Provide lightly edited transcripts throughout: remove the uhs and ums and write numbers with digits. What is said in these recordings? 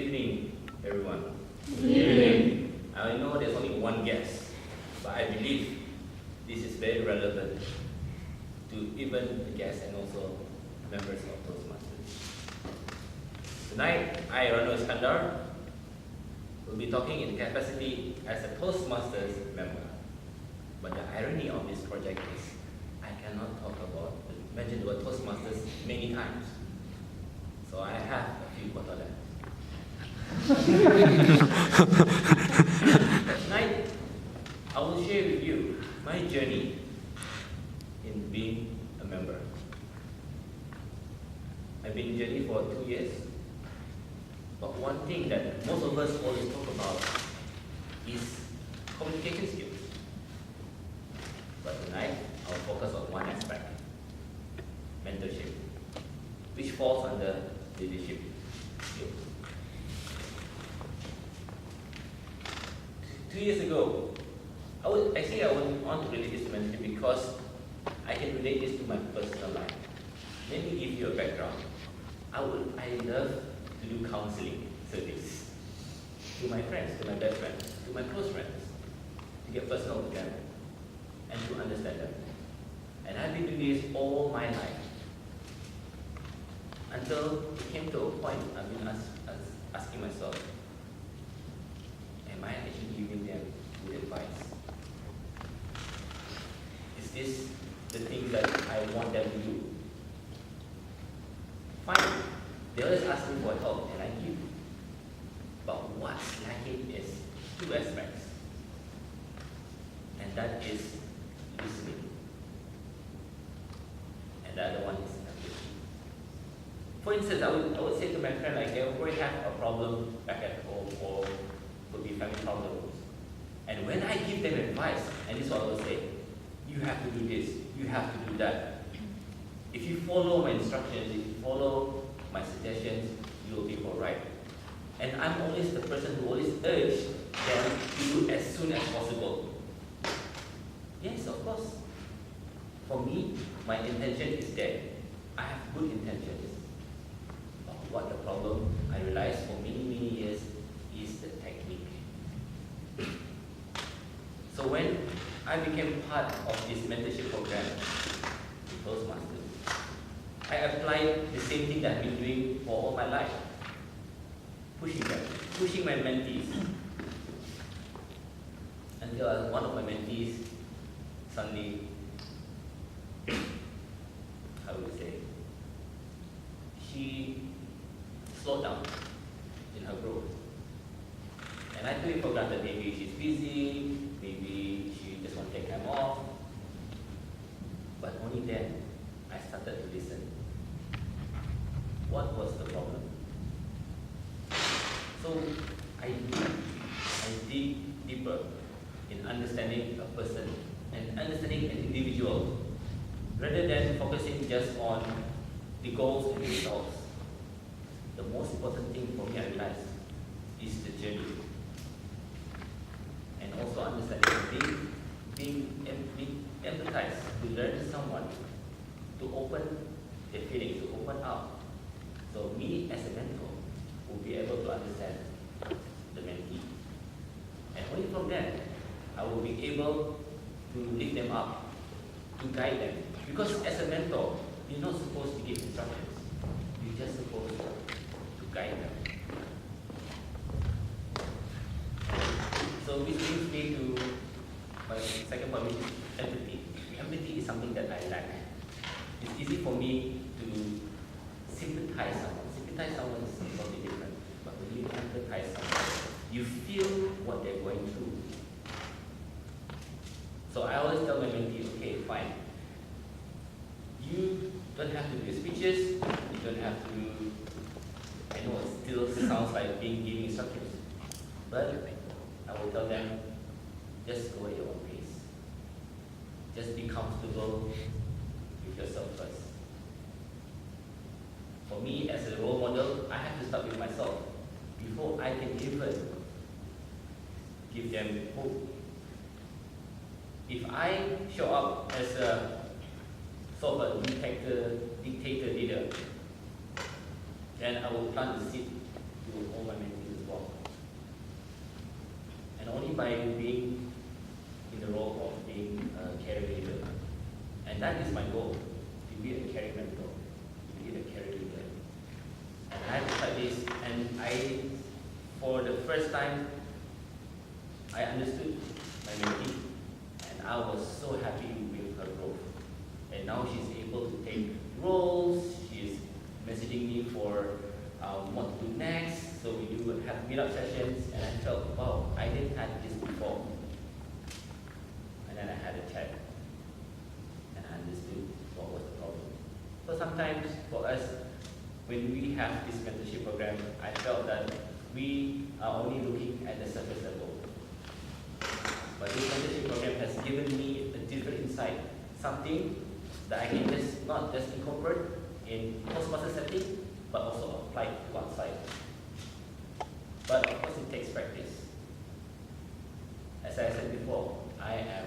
evening, everyone. Good evening. I know there's only one guest, but I believe this is very relevant to even the guests and also members of Toastmasters. Tonight, I, Rano Iskandar, will be talking in capacity as a Toastmasters member. But the irony of this project is I cannot mention the word Toastmasters many times. So I have a few quota left. Tonight, I will share with you my journey in being a member. I've been in journey for 2 years, but one thing that most of us always talk about is communication skills. But tonight, I'll focus on one aspect, mentorship, which falls under leadership skills. 2 years ago, I would want to relate this to mentorship because I can relate this to my personal life. Let me give you a background. I love to do counseling service to my friends, to my best friends, to my close friends, to get personal with them and to understand them. And I've been doing this all my life until it came to a point I've been asking myself, am I actually giving them good advice? Is this the thing that I want them to do? Fine, they always ask me for help and I give. But what's lacking is two aspects. And that is listening. And the other one is empathy. For instance, I would say to my friend, like, they already have a problem back at home or could be family problems. And when I give them advice, and this is what I will say, you have to do this, you have to do that. If you follow my instructions, if you follow my suggestions, you will be all right. And I'm always the person who always urge them to do as soon as possible. Yes, of course. For me, my intention is there. I have good intentions. But what the problem I realized for many, many years is the technique. So when I became part of this mentorship program in Toastmasters, I applied the same thing that I've been doing for all my life. Pushing them, pushing my mentees. Until one of my mentees suddenly, how would I say, she slowed down in her growth. And I took it for granted, maybe she's busy, maybe she just wants to take time off. But only then, I started to listen. What was the problem? So I dig deeper in understanding a person and understanding an individual, rather than focusing just on the goals and results. The most important thing for me, I realized, is the journey. And also understanding, being empathized, to learn someone, to open their feelings, to open up. So me as a mentor will be able to understand the mentee. And only from then, I will be able to lift them up, to guide them. Because as a mentor, you're not supposed to give instructions. You're just supposed to guide them. So which brings me to my second point, which is empathy. Empathy is something that I lack. It's easy for me to sympathize someone. Sympathize someone is totally different. But when you empathize someone, you feel what they're going through. So I always tell my mentee, okay, fine. You don't have to do speeches. You don't have to, I know it still sounds like giving instructions. But I will tell them, just go at your own pace. Just be comfortable with yourself first. For me, as a role model, I have to start with myself before I can even give them hope. If I show up as a sort of a dictator leader, then I will plant the seed to to all my mentees as well. And only by being in the role of being a career leader, and that is my goal, to be a career mentor, to be a career leader. And I have tried this, and for the first time, I understood my mentee, and I was so happy with her growth. And now she's able to take roles, she's messaging me for what to do next, so we do have meetup sessions, and I felt, wow, I didn't have this before. And then I had a chat, and I understood what was the problem. So sometimes for us, when we have this mentorship program, I felt that we are only looking at the surface level. But this mentorship program has given me a different insight, something that I can not just incorporate in Toastmasters setting, but also apply to outside. But of course it takes practice. As I said before, I am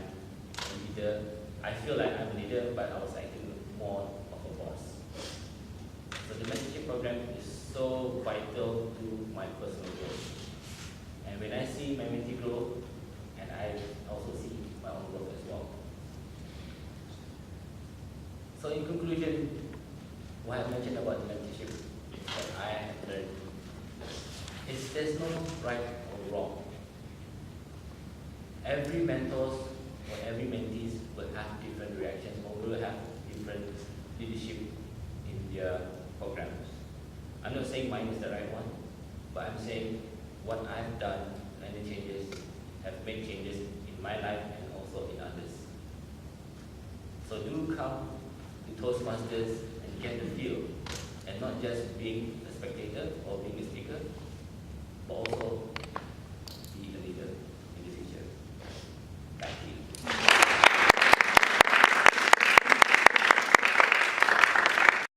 a leader. I feel like I'm a leader, but I was acting more of a boss. So the mentorship program is so vital to my personal growth. And when I see my mentee grow, and I also see my own growth as well. So in conclusion, what I mentioned about the mentorship that I have learned is there's no right or wrong. Every mentors or every mentees will have different reactions or will have different leadership in their programs. I'm not saying mine is the right one, but I'm saying what I've done and the changes have made changes in my life and also in others. So do come to Toastmasters and get the feel, and not just being a spectator or being a speaker, but also